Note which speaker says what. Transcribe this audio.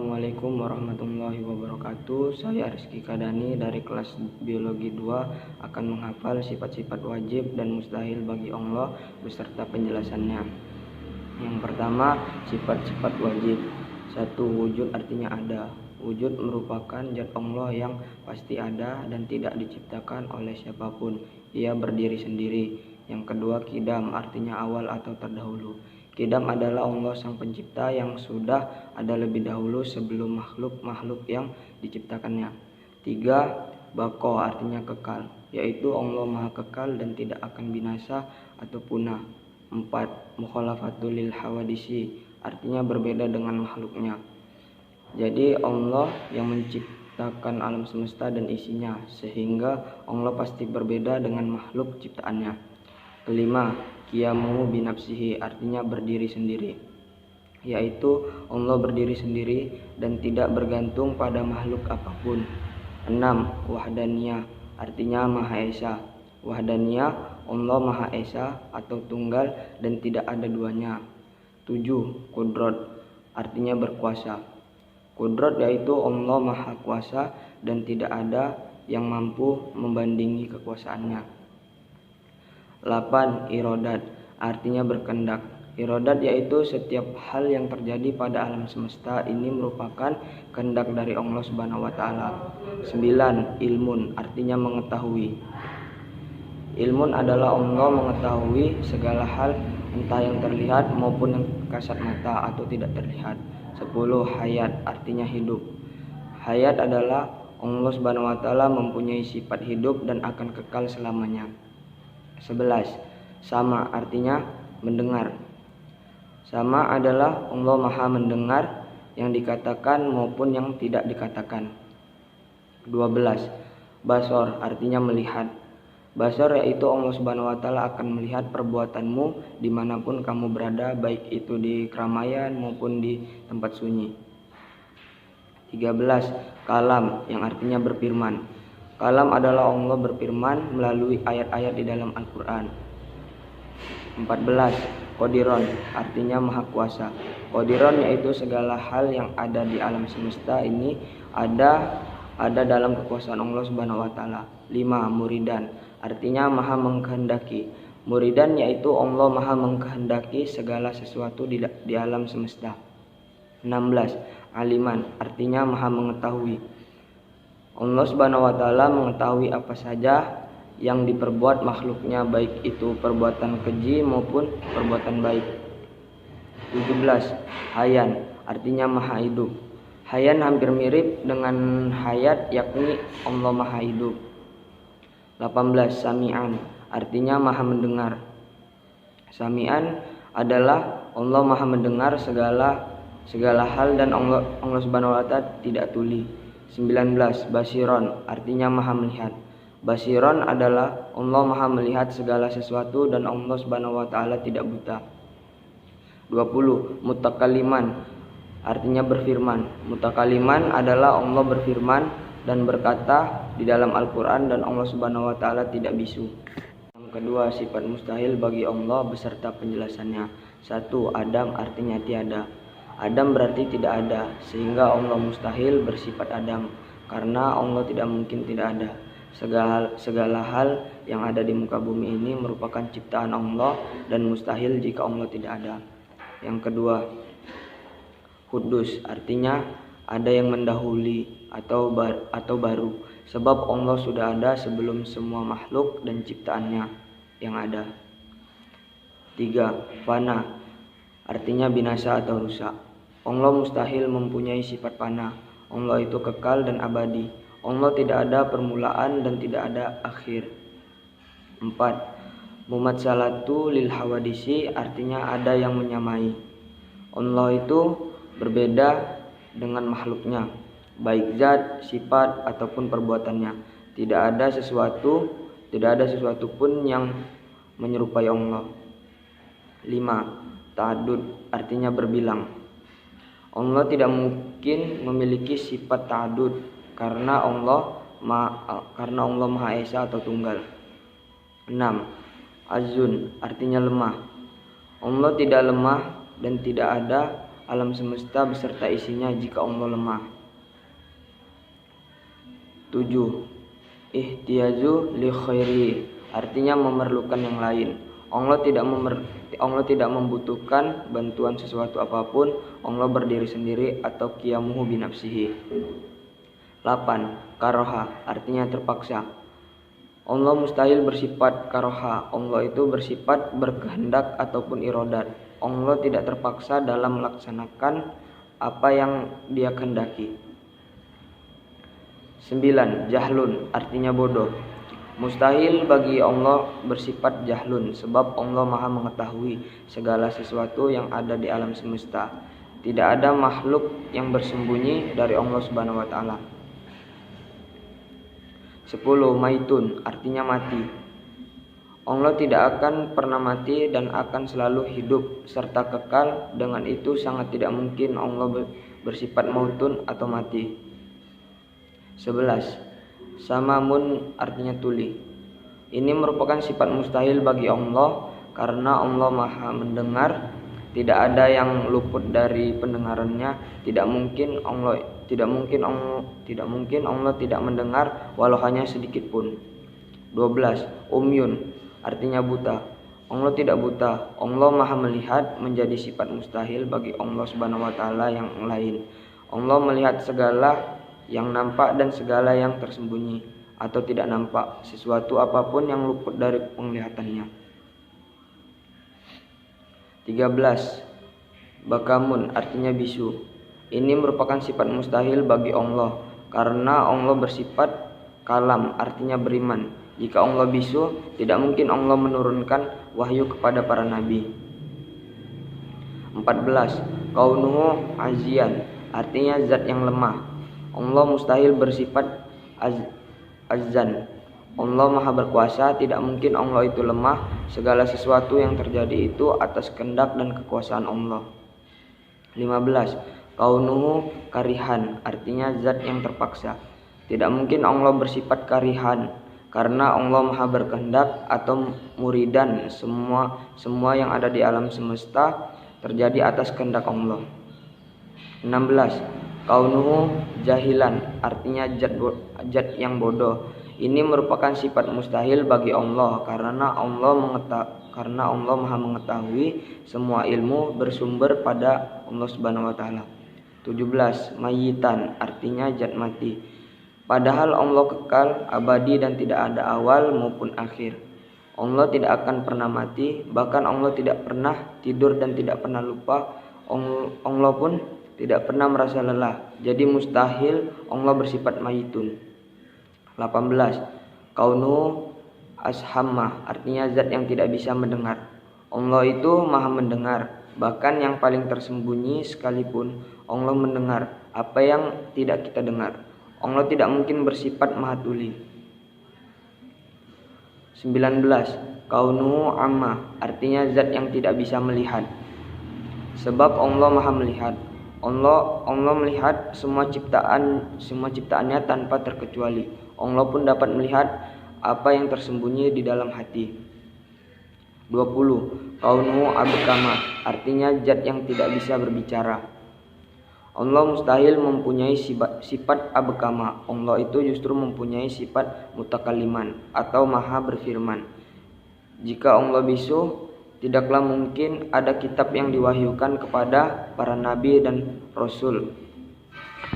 Speaker 1: Assalamualaikum warahmatullahi wabarakatuh. Saya Rizky Kadani dari kelas Biologi 2 akan menghafal sifat-sifat wajib dan mustahil bagi Allah beserta penjelasannya. Yang pertama, sifat-sifat wajib. 1. Wujud artinya ada. Wujud merupakan zat Allah yang pasti ada dan tidak diciptakan oleh siapapun. Ia berdiri sendiri. Yang kedua, qidam artinya awal atau terdahulu. Qidam adalah Allah sang pencipta yang sudah ada lebih dahulu sebelum makhluk-makhluk yang diciptakannya. 3. Baqo artinya kekal, yaitu Allah maha kekal dan tidak akan binasa atau punah. 4. Mukhalafatul lil hawadisi artinya berbeda dengan makhluknya. Jadi Allah yang menciptakan alam semesta dan isinya, sehingga Allah pasti berbeda dengan makhluk ciptaannya. 5. Qiyamuhu binafsihi artinya berdiri sendiri, yaitu Allah berdiri sendiri dan tidak bergantung pada makhluk apapun. 6. Wahdaniyah artinya Maha Esa. Wahdaniyah Allah Maha Esa atau tunggal dan tidak ada duanya. 7. Qudrat artinya berkuasa. Qudrat yaitu Allah Maha Kuasa dan tidak ada yang mampu membandingi kekuasaannya. 8. Irodat artinya berkehendak. Irodat yaitu setiap hal yang terjadi pada alam semesta ini merupakan kehendak dari Allah Subhanahu wa taala. 9. Ilmun artinya mengetahui. Ilmun adalah Allah mengetahui segala hal entah yang terlihat maupun yang kasat mata atau tidak terlihat. 10. Hayat artinya hidup. Hayat adalah Allah Subhanahu wa taala mempunyai sifat hidup dan akan kekal selamanya. 11. Sama artinya mendengar. Sama adalah Allah Maha mendengar yang dikatakan maupun yang tidak dikatakan. 12. Basor artinya melihat. Basor yaitu Allah Subhanahu wa taala akan melihat perbuatanmu dimanapun kamu berada, baik itu di keramaian maupun di tempat sunyi. 13. Kalam yang artinya berfirman. Kalam adalah Allah berfirman melalui ayat-ayat di dalam Al-Quran. 14. Qadiron artinya maha kuasa. Qadiron yaitu segala hal yang ada di alam semesta ini ada dalam kekuasaan Allah Subhanahu wa taala. 5. Muridan artinya maha mengkehendaki. Muridan yaitu Allah maha mengkehendaki segala sesuatu di alam semesta. 16. Aliman artinya maha mengetahui. Allah Subhanahu wa taala mengetahui apa saja yang diperbuat makhluknya, baik itu perbuatan keji maupun perbuatan baik. 17. Hayan artinya maha hidup. Hayan hampir mirip dengan hayat, yakni Allah maha hidup. 18. Sami'an artinya maha mendengar. Sami'an adalah Allah maha mendengar segala hal dan Allah Subhanahu wa taala tidak tuli. 19. Basiron artinya maha melihat. Basiron adalah Allah maha melihat segala sesuatu dan Allah Subhanahu wa taala tidak buta. 20. Mutakaliman artinya berfirman. Mutakaliman adalah Allah berfirman dan berkata di dalam Al-Quran dan Allah Subhanahu wa taala tidak bisu. Yang kedua, sifat mustahil bagi Allah beserta penjelasannya. 1. Adam artinya tiada. Adam berarti tidak ada, sehingga Allah mustahil bersifat Adam, karena Allah tidak mungkin tidak ada. Segala hal yang ada di muka bumi ini merupakan ciptaan Allah dan mustahil jika Allah tidak ada. Yang kedua, Kudus artinya ada yang mendahului atau baru, sebab Allah sudah ada sebelum semua makhluk dan ciptaannya yang ada. 3. Fana artinya binasa atau rusak. Allah mustahil mempunyai sifat fana. Allah itu kekal dan abadi. Allah tidak ada permulaan dan tidak ada akhir. 4. Mumatsalatu lil hawadisi artinya ada yang menyamai. Allah itu berbeda dengan makhluknya, baik zat, sifat ataupun perbuatannya. Tidak ada sesuatu pun yang menyerupai Allah. 5. Ta'addud artinya berbilang. Allah tidak mungkin memiliki sifat ta'addud karena Allah Maha Esa atau tunggal. 6. Azun artinya lemah. Allah tidak lemah dan tidak ada alam semesta beserta isinya jika Allah lemah. 7. Ihtiyazu li khairi, artinya memerlukan yang lain. Allah tidak membutuhkan bantuan sesuatu apapun. Allah berdiri sendiri atau qiyamuhu binafsihi. 8. Karoha, artinya terpaksa. Allah mustahil bersifat karoha. Allah itu bersifat berkehendak ataupun iradat. Allah tidak terpaksa dalam melaksanakan apa yang Dia kehendaki. 9. Jahlun, artinya bodoh. Mustahil bagi Allah bersifat jahlun, sebab Allah Maha mengetahui segala sesuatu yang ada di alam semesta. Tidak ada makhluk yang bersembunyi dari Allah Subhanahu wa taala. 10. Maitun, artinya mati. Allah tidak akan pernah mati dan akan selalu hidup serta kekal. Dengan itu sangat tidak mungkin Allah bersifat mautun atau mati. 11. Samamun, artinya tuli. Ini merupakan sifat mustahil bagi Allah karena Allah Maha mendengar. Tidak ada yang luput dari pendengarannya. Tidak mungkin Allah tidak mendengar walau hanya sedikit pun. 12. Umyun, artinya buta. Allah tidak buta. Allah Maha melihat, menjadi sifat mustahil bagi Allah Subhanahu wa taala yang lain. Allah melihat segala yang nampak dan segala yang tersembunyi atau tidak nampak, sesuatu apapun yang luput dari penglihatannya. 13. Bakamun, artinya bisu. Ini merupakan sifat mustahil bagi Allah karena Allah bersifat kalam, artinya beriman. Jika Allah bisu, tidak mungkin Allah menurunkan wahyu kepada para nabi. 14. Kaunuhu azian, artinya zat yang lemah. Allah mustahil bersifat azan. Allah Maha berkuasa, tidak mungkin Allah itu lemah. Segala sesuatu yang terjadi itu atas kehendak dan kekuasaan Allah. 15. Kaunuhu karihan, artinya zat yang terpaksa. Tidak mungkin Allah bersifat karihan karena Allah Maha berkehendak atau muridan. Semua yang ada di alam semesta terjadi atas kehendak Allah. 16. Kaunuhu jahilan, artinya zat yang bodoh. Ini merupakan sifat mustahil bagi Allah karena Allah Maha mengetahui semua ilmu bersumber pada Allah Subhanahu wa taala. 17. Mayitan, artinya zat mati. Padahal Allah kekal, abadi dan tidak ada awal maupun akhir. Allah tidak akan pernah mati, bahkan Allah tidak pernah tidur dan tidak pernah lupa. Allah pun tidak pernah merasa lelah. Jadi mustahil Allah bersifat mayitun. 18. Kaunu ashamma, artinya zat yang tidak bisa mendengar. Allah itu Maha mendengar, bahkan yang paling tersembunyi sekalipun Allah mendengar apa yang tidak kita dengar. Allah tidak mungkin bersifat Maha tuli. 19. Kaunu amma, artinya zat yang tidak bisa melihat. Sebab Allah Maha melihat. Allah melihat semua ciptaannya tanpa terkecuali. Allah pun dapat melihat apa yang tersembunyi di dalam hati. 20. Kaunu abkama, artinya zat yang tidak bisa berbicara. Allah mustahil mempunyai sifat abkama. Allah itu justru mempunyai sifat mutakaliman atau Maha berfirman. Jika Allah bisu, tidaklah mungkin ada kitab yang diwahyukan kepada para nabi dan rasul